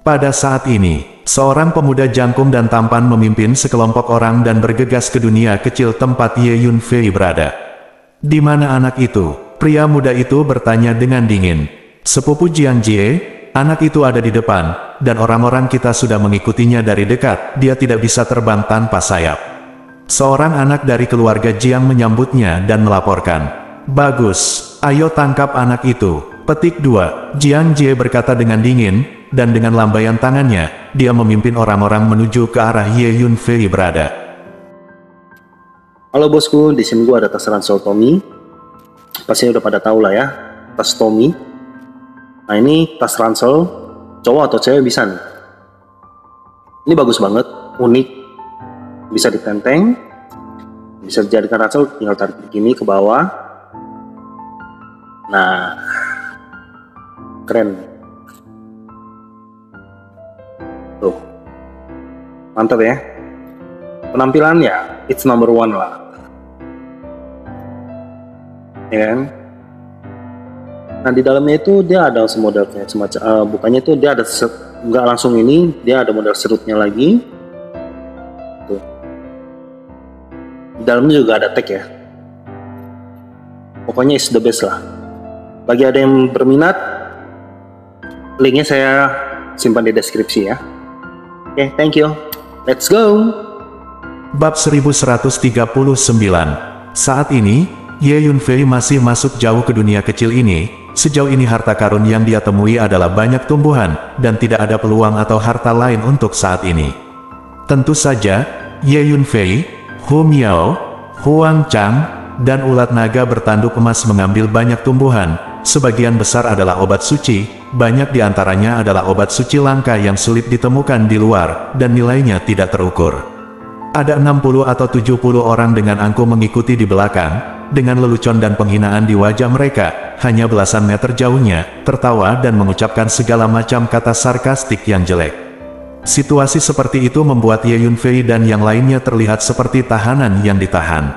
Pada saat ini, seorang pemuda jangkung dan tampan memimpin sekelompok orang dan bergegas ke dunia kecil tempat Ye Yunfei berada. Di mana anak itu? Pria muda itu bertanya dengan dingin. Sepupu Jiang Jie, anak itu ada di depan, dan orang-orang kita sudah mengikutinya dari dekat. Dia tidak bisa terbang tanpa sayap. Seorang anak dari keluarga Jiang menyambutnya dan melaporkan. Bagus, ayo tangkap anak itu. Petik 2. Jiang Jie berkata dengan dingin, dan dengan lambaian tangannya, dia memimpin orang-orang menuju ke arah Ye Yunfei berada.
Halo bosku, di sini gua ada tas ransel Tommy. Pasti udah pada tahu lah ya, tas Tommy. Nah ini tas ransel, cowok atau cewek bisa nih. Ini bagus banget, unik, bisa ditenteng, bisa dijadikan ransel, tinggal tarik begini ke bawah. Nah, keren. Tuh, mantap ya. Penampilannya, it's number one lah. Ya kan? Nah di dalamnya itu dia ada model kayak semacam, bukannya itu dia ada nggak langsung ini, dia ada model serutnya lagi. Tuh. Di dalamnya juga ada tag ya. Pokoknya is the best lah. Bagi ada yang berminat, linknya saya simpan di deskripsi ya. Oke, thank you. Let's go.
Bab 1139. Saat ini, Ye Yunfei masih masuk jauh ke dunia kecil ini. Sejauh ini harta karun yang dia temui adalah banyak tumbuhan, dan tidak ada peluang atau harta lain untuk saat ini. Tentu saja, Ye Yunfei, Hu Miao, Huang Chang, dan ulat naga bertanduk emas mengambil banyak tumbuhan, sebagian besar adalah obat suci, banyak di antaranya adalah obat suci langka yang sulit ditemukan di luar, dan nilainya tidak terukur. Ada 60 atau 70 orang dengan angkuh mengikuti di belakang, dengan lelucon dan penghinaan di wajah mereka, hanya belasan meter jauhnya, tertawa dan mengucapkan segala macam kata sarkastik yang jelek. Situasi seperti itu membuat Ye Yunfei dan yang lainnya terlihat seperti tahanan yang ditahan.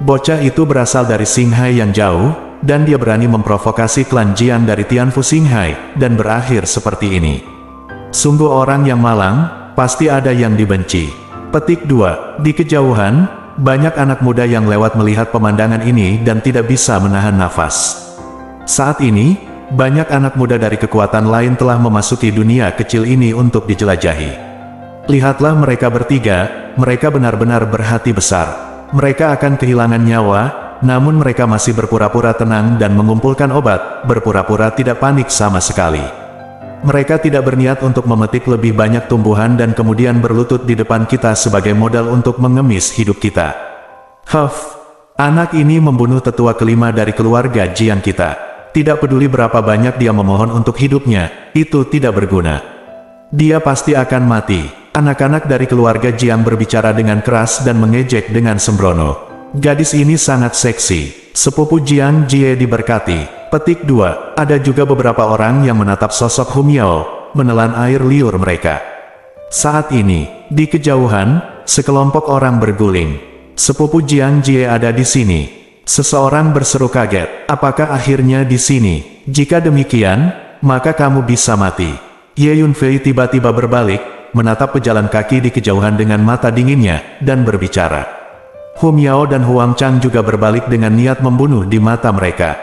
Bocah itu berasal dari Xinghai yang jauh, dan dia berani memprovokasi klan Jiang dari Tianfu Xinghai, dan berakhir seperti ini. Sungguh orang yang malang, pasti ada yang dibenci. Petik 2. Di kejauhan, banyak anak muda yang lewat melihat pemandangan ini dan tidak bisa menahan nafas. Saat ini, banyak anak muda dari kekuatan lain telah memasuki dunia kecil ini untuk dijelajahi. Lihatlah mereka bertiga, mereka benar-benar berhati besar. Mereka akan kehilangan nyawa, namun mereka masih berpura-pura tenang dan mengumpulkan obat, berpura-pura tidak panik sama sekali. Mereka tidak berniat untuk memetik lebih banyak tumbuhan dan kemudian berlutut di depan kita sebagai modal untuk mengemis hidup kita. Anak ini membunuh tetua kelima dari keluarga Jiang kita. Tidak peduli berapa banyak dia memohon untuk hidupnya, itu tidak berguna. Dia pasti akan mati. Anak-anak dari keluarga Jiang berbicara dengan keras dan mengejek dengan sembrono. Gadis ini sangat seksi. Sepupu Jiang Jie diberkati. Petik 2. Ada juga beberapa orang yang menatap sosok Hum Yao, menelan air liur mereka. Saat ini, di kejauhan, sekelompok orang berguling. Sepupu Jiang Jie ada di sini. Seseorang berseru kaget, apakah akhirnya di sini? Jika demikian, maka kamu bisa mati. Ye Yunfei tiba-tiba berbalik, menatap pejalan kaki di kejauhan dengan mata dinginnya, dan berbicara. Hum Yao dan Huang Chang juga berbalik dengan niat membunuh di mata mereka.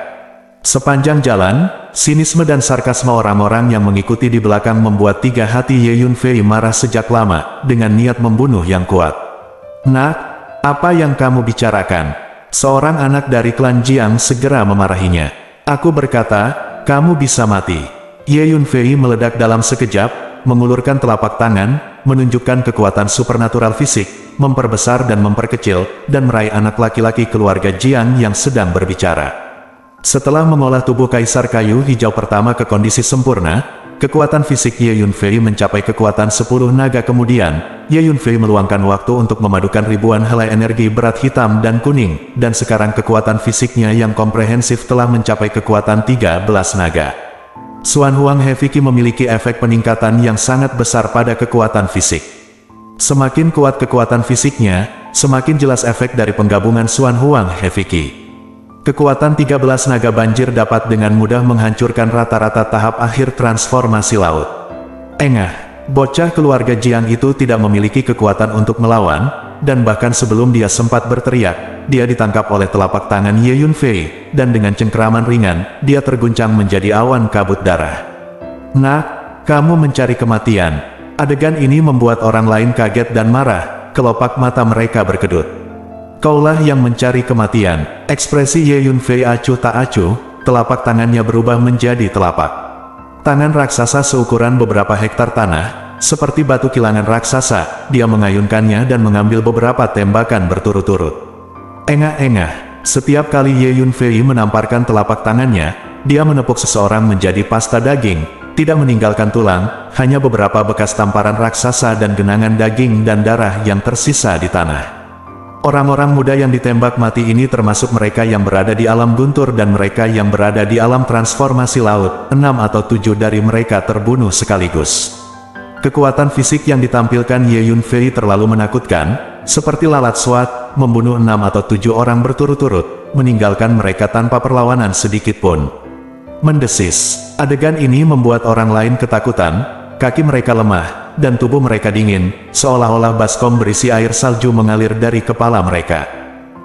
Sepanjang jalan, sinisme dan sarkasme orang-orang yang mengikuti di belakang membuat tiga hati Ye Yunfei marah sejak lama, dengan niat membunuh yang kuat. Nak, apa yang kamu bicarakan? Seorang anak dari klan Jiang segera memarahinya. Aku berkata, kamu bisa mati. Ye Yunfei meledak dalam sekejap, mengulurkan telapak tangan, menunjukkan kekuatan supernatural fisik, memperbesar dan memperkecil, dan meraih anak laki-laki keluarga Jiang yang sedang berbicara. Setelah mengolah tubuh Kaisar Kayu Hijau pertama ke kondisi sempurna, kekuatan fisik Ye Yunfei mencapai kekuatan 10 naga kemudian, Ye Yunfei meluangkan waktu untuk memadukan ribuan helai energi berat hitam dan kuning, dan sekarang kekuatan fisiknya yang komprehensif telah mencapai kekuatan 13 naga. Xuan Huang Hefiki memiliki efek peningkatan yang sangat besar pada kekuatan fisik. Semakin kuat kekuatan fisiknya, semakin jelas efek dari penggabungan Xuan Huang Hefiki. Kekuatan 13 naga banjir dapat dengan mudah menghancurkan rata-rata tahap akhir transformasi laut. Engah, bocah keluarga Jiang itu tidak memiliki kekuatan untuk melawan, dan bahkan sebelum dia sempat berteriak, dia ditangkap oleh telapak tangan Ye Yunfei, dan dengan cengkeraman ringan, dia terguncang menjadi awan kabut darah. Nak, kamu mencari kematian. Adegan ini membuat orang lain kaget dan marah, kelopak mata mereka berkedut. Kaulah yang mencari kematian. Ekspresi Ye Yunfei acuh tak acuh, telapak tangannya berubah menjadi telapak tangan raksasa seukuran beberapa hektar tanah, seperti batu kilangan raksasa. Dia mengayunkannya dan mengambil beberapa tembakan berturut-turut. Engah-engah, setiap kali Ye Yunfei menamparkan telapak tangannya, dia menepuk seseorang menjadi pasta daging, tidak meninggalkan tulang, hanya beberapa bekas tamparan raksasa dan genangan daging dan darah yang tersisa di tanah. Orang-orang muda yang ditembak mati ini termasuk mereka yang berada di alam guntur dan mereka yang berada di alam transformasi laut. 6 atau 7 dari mereka terbunuh sekaligus. Kekuatan fisik yang ditampilkan Ye Yunfei terlalu menakutkan, seperti lalat SWAT, membunuh 6 atau 7 orang berturut-turut, meninggalkan mereka tanpa perlawanan sedikit pun. Mendesis. Adegan ini membuat orang lain ketakutan, kaki mereka lemah, dan tubuh mereka dingin, seolah-olah baskom berisi air salju mengalir dari kepala mereka.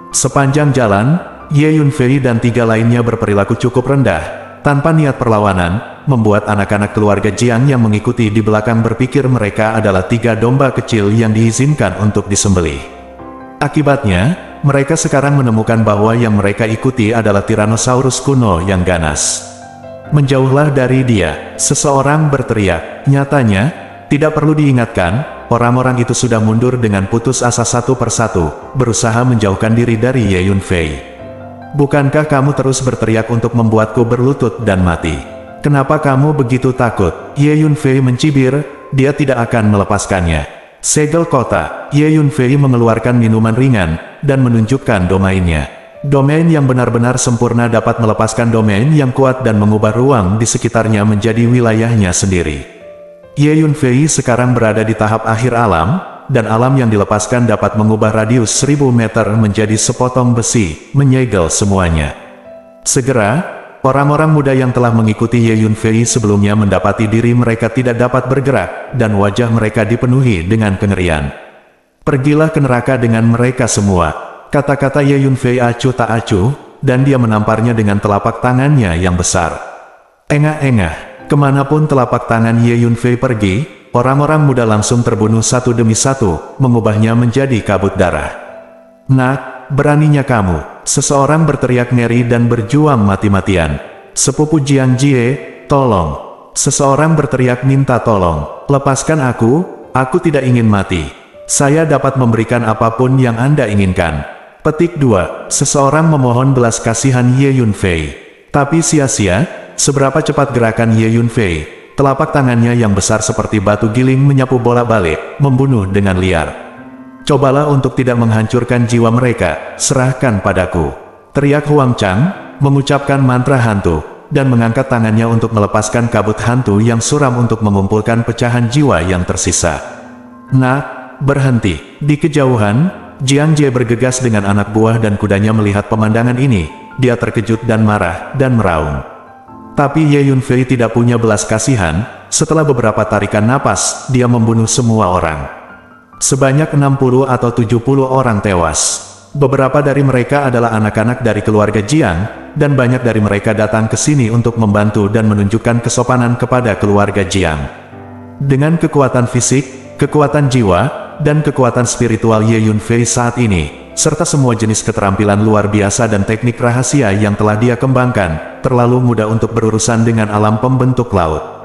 Sepanjang jalan, Ye Yunfei dan 3 lainnya berperilaku cukup rendah, tanpa niat perlawanan, membuat anak-anak keluarga Jiang yang mengikuti di belakang berpikir mereka adalah 3 domba kecil yang diizinkan untuk disembelih. Akibatnya, mereka sekarang menemukan bahwa yang mereka ikuti adalah Tyrannosaurus kuno yang ganas. Menjauhlah dari dia, seseorang berteriak. Nyatanya, tidak perlu diingatkan, orang-orang itu sudah mundur dengan putus asa satu persatu, berusaha menjauhkan diri dari Ye Yunfei. Bukankah kamu terus berteriak untuk membuatku berlutut dan mati? Kenapa kamu begitu takut? Ye Yunfei mencibir, dia tidak akan melepaskannya. Segel kota, Ye Yunfei mengeluarkan minuman ringan, dan menunjukkan domainnya. Domain yang benar-benar sempurna dapat melepaskan domain yang kuat dan mengubah ruang di sekitarnya menjadi wilayahnya sendiri. Ye Yunfei sekarang berada di tahap akhir alam, dan alam yang dilepaskan dapat mengubah radius 1000 meter menjadi sepotong besi, menyegel semuanya. Segera, orang-orang muda yang telah mengikuti Ye Yunfei sebelumnya mendapati diri mereka tidak dapat bergerak, dan wajah mereka dipenuhi dengan kengerian. Pergilah ke neraka dengan mereka semua, kata-kata Ye Yunfei acuh tak acuh, dan dia menamparnya dengan telapak tangannya yang besar. Engah-engah, kemanapun telapak tangan Ye Yunfei pergi, orang-orang muda langsung terbunuh satu demi satu, mengubahnya menjadi kabut darah. Nak, beraninya kamu, seseorang berteriak ngeri dan berjuang mati-matian. Sepupu Jiang Jie, tolong. Seseorang berteriak minta tolong. Lepaskan aku tidak ingin mati. Saya dapat memberikan apapun yang Anda inginkan. Petik 2. Seseorang memohon belas kasihan Ye Yunfei. Tapi sia-sia, seberapa cepat gerakan Ye Yunfei. Telapak tangannya yang besar seperti batu giling menyapu bolak-balik, membunuh dengan liar. Cobalah untuk tidak menghancurkan jiwa mereka, serahkan padaku. Teriak Huang Chang, mengucapkan mantra hantu, dan mengangkat tangannya untuk melepaskan kabut hantu yang suram untuk mengumpulkan pecahan jiwa yang tersisa. Nak, berhenti. Di kejauhan, Jiang Jie bergegas dengan anak buah dan kudanya melihat pemandangan ini. Dia terkejut dan marah, dan meraung. Tapi Ye Yunfei tidak punya belas kasihan, setelah beberapa tarikan napas, dia membunuh semua orang. Sebanyak 60 atau 70 orang tewas. Beberapa dari mereka adalah anak-anak dari keluarga Jiang, dan banyak dari mereka datang ke sini untuk membantu dan menunjukkan kesopanan kepada keluarga Jiang. Dengan kekuatan fisik, kekuatan jiwa, dan kekuatan spiritual Ye Yunfei saat ini, serta semua jenis keterampilan luar biasa dan teknik rahasia yang telah dia kembangkan, terlalu mudah untuk berurusan dengan alam pembentuk laut.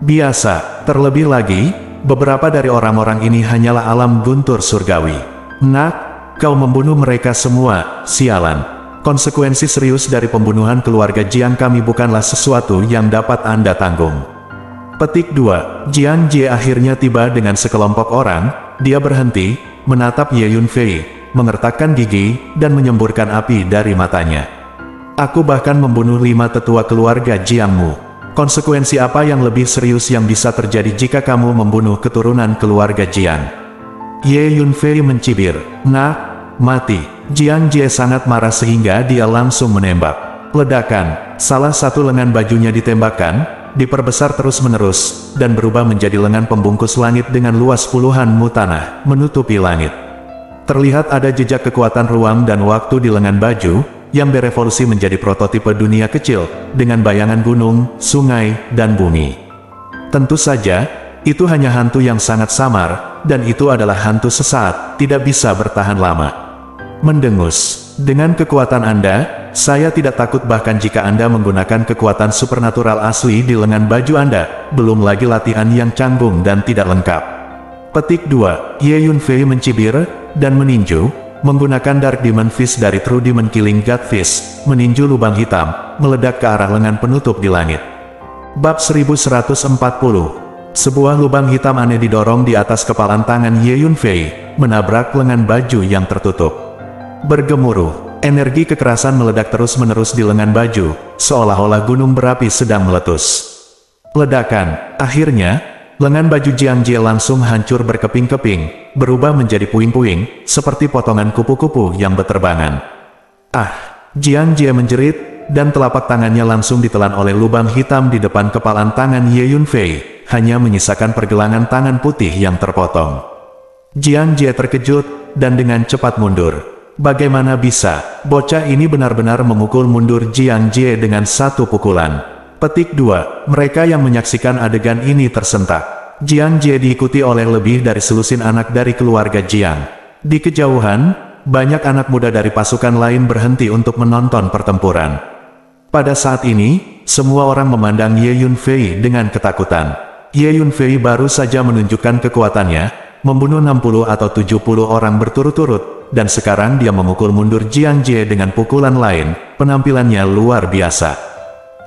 Biasa, terlebih lagi, beberapa dari orang-orang ini hanyalah alam guntur surgawi. Nak, kau membunuh mereka semua, sialan. Konsekuensi serius dari pembunuhan keluarga Jiang kami bukanlah sesuatu yang dapat Anda tanggung. Petik 2. Jiang Jie akhirnya tiba dengan sekelompok orang, dia berhenti, menatap Ye Yunfei, mengertakkan gigi, dan menyemburkan api dari matanya. Aku bahkan membunuh 5 tetua keluarga Jiangmu. Konsekuensi apa yang lebih serius yang bisa terjadi jika kamu membunuh keturunan keluarga Jiang? Ye Yunfei mencibir. Nah, mati. Jiang Jie sangat marah sehingga dia langsung menembak. Ledakan, salah satu lengan bajunya ditembakkan, diperbesar terus-menerus, dan berubah menjadi lengan pembungkus langit dengan luas puluhan mu tanah, menutupi langit. Terlihat ada jejak kekuatan ruang dan waktu di lengan baju, yang berevolusi menjadi prototipe dunia kecil, dengan bayangan gunung, sungai, dan bumi. Tentu saja, itu hanya hantu yang sangat samar, dan itu adalah hantu sesaat, tidak bisa bertahan lama. Mendengus, dengan kekuatan Anda, saya tidak takut bahkan jika Anda menggunakan kekuatan supernatural asli di lengan baju Anda, belum lagi latihan yang canggung dan tidak lengkap. Petik 2. Ye Yunfei mencibir, dan meninju, menggunakan Dark Demon Fist dari True Demon Killing God Fist, meninju lubang hitam, meledak ke arah lengan penutup di langit. Bab 1140. Sebuah lubang hitam aneh didorong di atas kepalan tangan Ye Yunfei, menabrak lengan baju yang tertutup. Bergemuruh, energi kekerasan meledak terus-menerus di lengan baju, seolah-olah gunung berapi sedang meletus. Ledakan, akhirnya, lengan baju Jiang Jie langsung hancur berkeping-keping, berubah menjadi puing-puing, seperti potongan kupu-kupu yang berterbangan. Ah! Jiang Jie menjerit, dan telapak tangannya langsung ditelan oleh lubang hitam di depan kepalan tangan Ye Yunfei, hanya menyisakan pergelangan tangan putih yang terpotong. Jiang Jie terkejut, dan dengan cepat mundur. Bagaimana bisa, bocah ini benar-benar memukul mundur Jiang Jie dengan satu pukulan. Petik 2. Mereka yang menyaksikan adegan ini tersentak. Jiang Jie diikuti oleh lebih dari selusin anak dari keluarga Jiang. Di kejauhan, banyak anak muda dari pasukan lain berhenti untuk menonton pertempuran. Pada saat ini, semua orang memandang Ye Yunfei dengan ketakutan. Ye Yunfei baru saja menunjukkan kekuatannya, membunuh 60 atau 70 orang berturut-turut, dan sekarang dia memukul mundur Jiang Jie dengan pukulan lain, penampilannya luar biasa.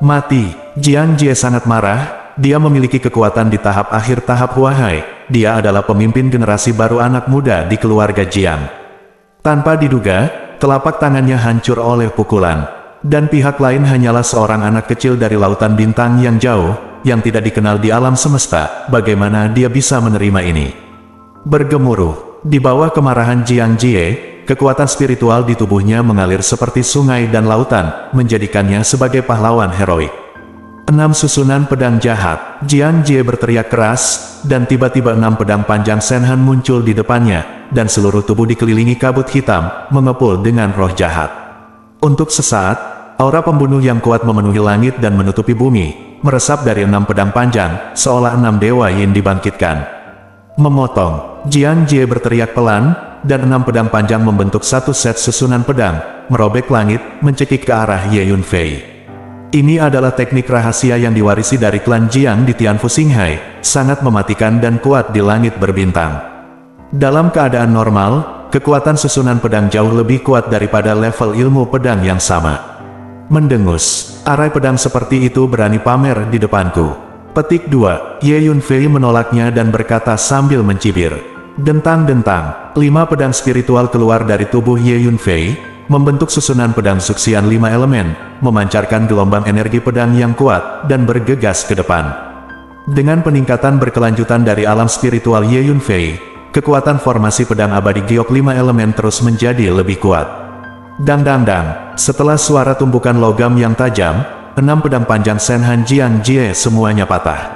Mati, Jiang Jie sangat marah, dia memiliki kekuatan di tahap akhir tahap Huahai, dia adalah pemimpin generasi baru anak muda di keluarga Jiang. Tanpa diduga, telapak tangannya hancur oleh pukulan. Dan pihak lain hanyalah seorang anak kecil dari lautan bintang yang jauh, yang tidak dikenal di alam semesta, bagaimana dia bisa menerima ini? Bergemuruh, di bawah kemarahan Jiang Jie, kekuatan spiritual di tubuhnya mengalir seperti sungai dan lautan, menjadikannya sebagai pahlawan heroik. 6 susunan pedang jahat, Jiang Jie berteriak keras, dan tiba-tiba 6 pedang panjang Shenhan muncul di depannya, dan seluruh tubuh dikelilingi kabut hitam, mengepul dengan roh jahat. Untuk sesaat, aura pembunuh yang kuat memenuhi langit dan menutupi bumi, meresap dari 6 pedang panjang, seolah 6 dewa Yin dibangkitkan. Memotong, Jiang Jie berteriak pelan, dan 6 pedang panjang membentuk satu set susunan pedang, merobek langit, mencekik ke arah Ye Yunfei. Ini adalah teknik rahasia yang diwarisi dari klan Jiang di Tianfu Xinghai, sangat mematikan dan kuat di langit berbintang. Dalam keadaan normal, kekuatan susunan pedang jauh lebih kuat daripada level ilmu pedang yang sama. Mendengus, arai pedang seperti itu berani pamer di depanku. Petik 2, Ye Yunfei menolaknya dan berkata sambil mencibir. Dentang-dentang, 5 pedang spiritual keluar dari tubuh Ye Yunfei, membentuk susunan pedang suksian 5 elemen, memancarkan gelombang energi pedang yang kuat, dan bergegas ke depan. Dengan peningkatan berkelanjutan dari alam spiritual Ye Yunfei, kekuatan formasi pedang abadi giok 5 elemen terus menjadi lebih kuat. Dang-dang-dang, setelah suara tumbukan logam yang tajam, 6 pedang panjang Shenhan Jiang Jie semuanya patah.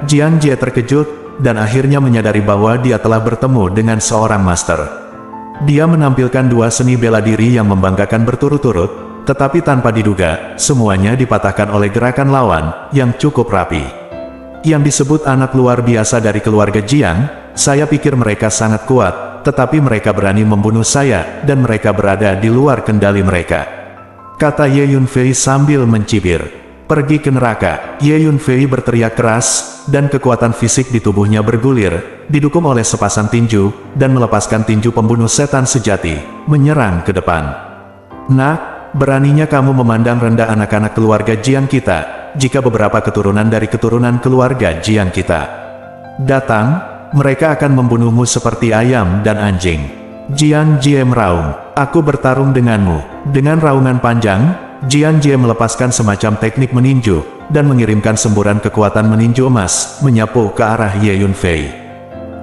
Jiang Jie terkejut, dan akhirnya menyadari bahwa dia telah bertemu dengan seorang master. Dia menampilkan 2 seni bela diri yang membanggakan berturut-turut, tetapi tanpa diduga, semuanya dipatahkan oleh gerakan lawan, yang cukup rapi. Yang disebut anak luar biasa dari keluarga Jiang, saya pikir mereka sangat kuat, tetapi mereka berani membunuh saya, dan mereka berada di luar kendali mereka. Kata Ye Yunfei sambil mencibir. Pergi ke neraka, Ye Yunfei berteriak keras, dan kekuatan fisik di tubuhnya bergulir, didukung oleh sepasang tinju, dan melepaskan tinju pembunuh setan sejati, menyerang ke depan. Nak, beraninya kamu memandang rendah anak-anak keluarga Jiang kita, jika beberapa keturunan dari keturunan keluarga Jiang kita datang, mereka akan membunuhmu seperti ayam dan anjing. Jiang Jie meraung, aku bertarung denganmu. Dengan raungan panjang, Jiang Jie melepaskan semacam teknik meninju, dan mengirimkan semburan kekuatan meninju emas, menyapu ke arah Ye Yunfei.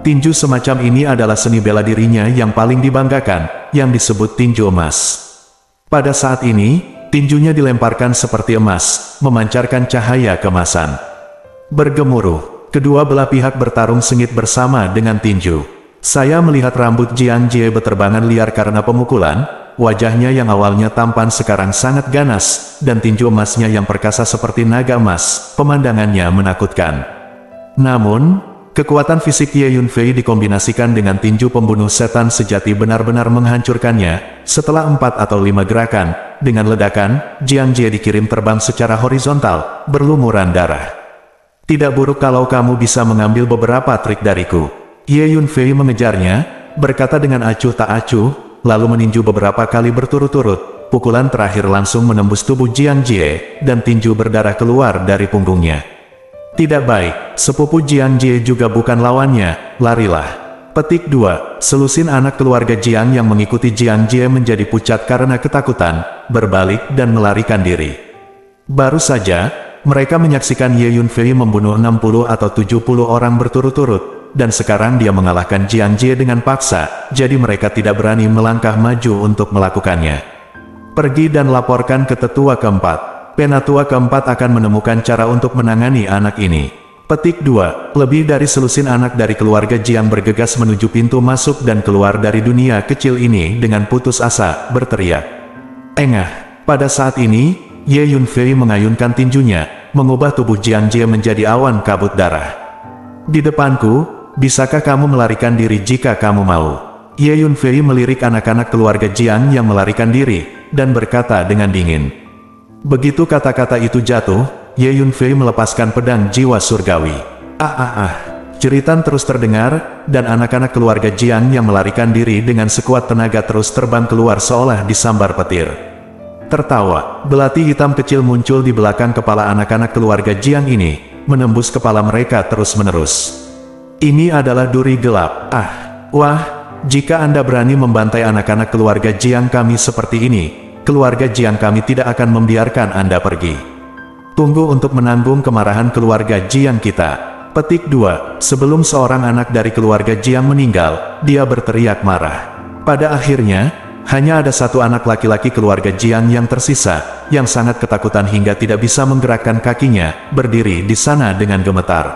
Tinju semacam ini adalah seni bela dirinya yang paling dibanggakan, yang disebut tinju emas. Pada saat ini, tinjunya dilemparkan seperti emas, memancarkan cahaya kemasan. Bergemuruh, kedua belah pihak bertarung sengit bersama dengan tinju. Saya melihat rambut Jiang Jie berterbangan liar karena pemukulan, wajahnya yang awalnya tampan sekarang sangat ganas, dan tinju emasnya yang perkasa seperti naga emas, pemandangannya menakutkan. Namun, kekuatan fisik Ye Yunfei dikombinasikan dengan tinju pembunuh setan sejati benar-benar menghancurkannya. Setelah 4 atau 5 gerakan, dengan ledakan, Jiang Jie dikirim terbang secara horizontal, berlumuran darah. Tidak buruk kalau kamu bisa mengambil beberapa trik dariku. Ye Yunfei mengejarnya, berkata dengan acuh tak acuh, lalu meninju beberapa kali berturut-turut. Pukulan terakhir langsung menembus tubuh Jiang Jie, dan tinju berdarah keluar dari punggungnya. Tidak baik, sepupu Jiang Jie juga bukan lawannya, larilah. Petik 2, selusin anak keluarga Jiang yang mengikuti Jiang Jie menjadi pucat karena ketakutan, berbalik dan melarikan diri. Baru saja, mereka menyaksikan Ye Yunfei membunuh 60 atau 70 orang berturut-turut, dan sekarang dia mengalahkan Jiang Jie dengan paksa, jadi mereka tidak berani melangkah maju untuk melakukannya. Pergi dan laporkan ke tetua keempat. Penatua keempat akan menemukan cara untuk menangani anak ini. Petik 2, lebih dari selusin anak dari keluarga Jiang bergegas menuju pintu masuk dan keluar dari dunia kecil ini dengan putus asa, berteriak. Engah, pada saat ini, Ye Yunfei mengayunkan tinjunya, mengubah tubuh Jiang Jie menjadi awan kabut darah. Di depanku, bisakah kamu melarikan diri jika kamu mau? Ye Yunfei melirik anak-anak keluarga Jiang yang melarikan diri, dan berkata dengan dingin. Begitu kata-kata itu jatuh, Ye Yunfei melepaskan pedang jiwa surgawi. Jeritan terus terdengar, dan anak-anak keluarga Jiang yang melarikan diri dengan sekuat tenaga terus terbang keluar seolah disambar petir. Tertawa, belati hitam kecil muncul di belakang kepala anak-anak keluarga Jiang ini, menembus kepala mereka terus-menerus. Ini adalah duri gelap. Wah, jika Anda berani membantai anak-anak keluarga Jiang kami seperti ini, keluarga Jiang kami tidak akan membiarkan Anda pergi. Tunggu untuk menanggung kemarahan keluarga Jiang kita. Petik 2. Sebelum seorang anak dari keluarga Jiang meninggal, dia berteriak marah. Pada akhirnya, hanya ada satu anak laki-laki keluarga Jiang yang tersisa, yang sangat ketakutan hingga tidak bisa menggerakkan kakinya, berdiri di sana dengan gemetar.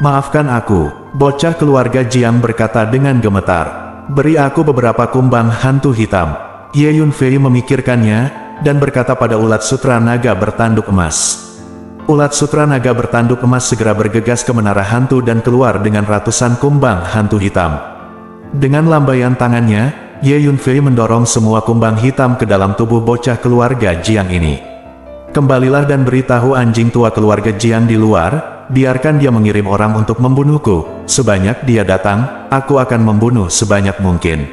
Maafkan aku, bocah keluarga Jiang berkata dengan gemetar. Beri aku beberapa kumbang hantu hitam. Ye Yunfei memikirkannya, dan berkata pada ulat sutra naga bertanduk emas. Ulat sutra naga bertanduk emas segera bergegas ke menara hantu dan keluar dengan ratusan kumbang hantu hitam. Dengan lambaian tangannya, Ye Yunfei mendorong semua kumbang hitam ke dalam tubuh bocah keluarga Jiang ini. Kembalilah dan beritahu anjing tua keluarga Jiang di luar, biarkan dia mengirim orang untuk membunuhku. Sebanyak dia datang, aku akan membunuh sebanyak mungkin.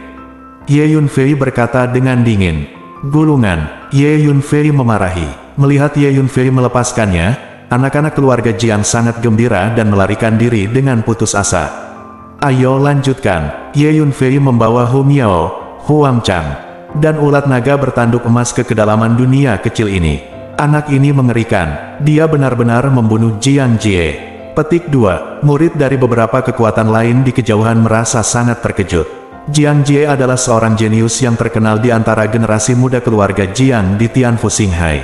Ye Yunfei berkata dengan dingin. Gulungan, Ye Yunfei memarahi. Melihat Ye Yunfei melepaskannya, anak-anak keluarga Jiang sangat gembira dan melarikan diri dengan putus asa. Ayo lanjutkan. Ye Yunfei membawa Hu Miao, Huang Chang, dan ulat naga bertanduk emas ke kedalaman dunia kecil ini. Anak ini mengerikan, dia benar-benar membunuh Jiang Jie. Petik 2. Murid dari beberapa kekuatan lain di kejauhan merasa sangat terkejut. Jiang Jie adalah seorang jenius yang terkenal di antara generasi muda keluarga Jiang di Tianfu Xinghai.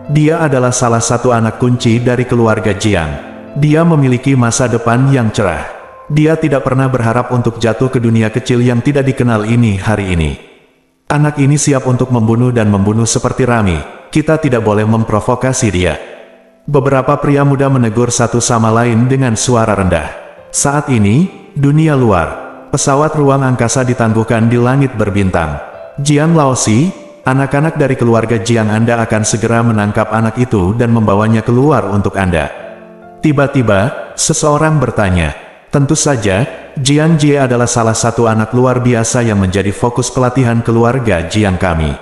Dia adalah salah satu anak kunci dari keluarga Jiang. Dia memiliki masa depan yang cerah. Dia tidak pernah berharap untuk jatuh ke dunia kecil yang tidak dikenal ini hari ini. Anak ini siap untuk membunuh dan membunuh seperti Rami. Kita tidak boleh memprovokasi dia. Beberapa pria muda menegur satu sama lain dengan suara rendah. Saat ini, dunia luar. Pesawat ruang angkasa ditangguhkan di langit berbintang. Jiang Laosi, anak-anak dari keluarga Jiang Anda akan segera menangkap anak itu dan membawanya keluar untuk Anda. Tiba-tiba, seseorang bertanya. Tentu saja, Jiang Jie adalah salah satu anak luar biasa yang menjadi fokus pelatihan keluarga Jiang kami.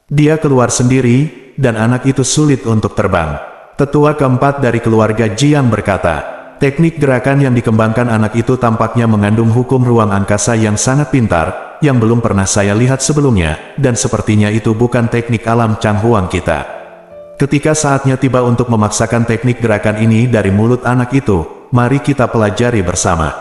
Dia keluar sendiri, dan anak itu sulit untuk terbang. Tetua keempat dari keluarga Jiang berkata, teknik gerakan yang dikembangkan anak itu tampaknya mengandung hukum ruang angkasa yang sangat pintar, yang belum pernah saya lihat sebelumnya, dan sepertinya itu bukan teknik alam Chang Huang kita. Ketika saatnya tiba untuk memaksakan teknik gerakan ini dari mulut anak itu, mari kita pelajari bersama.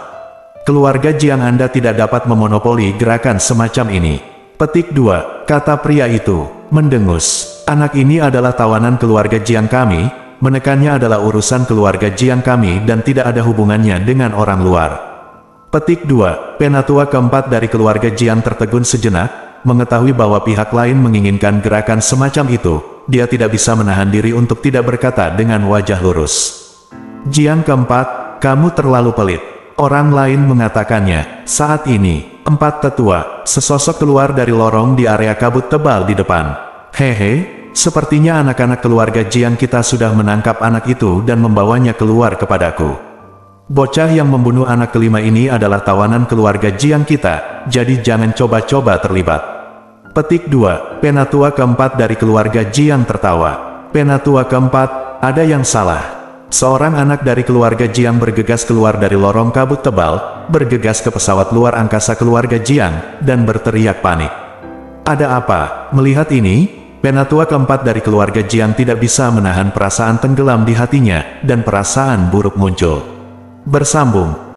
Keluarga Jiang Anda tidak dapat memonopoli gerakan semacam ini. Petik 2. Kata pria itu, mendengus. Anak ini adalah tawanan keluarga Jiang kami, menekannya adalah urusan keluarga Jiang kami dan tidak ada hubungannya dengan orang luar. Petik 2. Penatua keempat dari keluarga Jiang tertegun sejenak, mengetahui bahwa pihak lain menginginkan gerakan semacam itu, dia tidak bisa menahan diri untuk tidak berkata dengan wajah lurus. Jiang keempat, kamu terlalu pelit. Orang lain mengatakannya. Saat ini, empat tetua, sesosok keluar dari lorong di area kabut tebal di depan. Hehe, sepertinya anak-anak keluarga Jiang kita sudah menangkap anak itu dan membawanya keluar kepadaku. Bocah yang membunuh anak kelima ini adalah tawanan keluarga Jiang kita, jadi jangan coba-coba terlibat. Petik 2. Penatua keempat dari keluarga Jiang tertawa. Penatua keempat, ada yang salah. Seorang anak dari keluarga Jiang bergegas keluar dari lorong kabut tebal, bergegas ke pesawat luar angkasa keluarga Jiang, dan berteriak panik. Ada apa? Melihat ini, penatua keempat dari keluarga Jiang tidak bisa menahan perasaan tenggelam di hatinya, dan perasaan buruk muncul. Bersambung.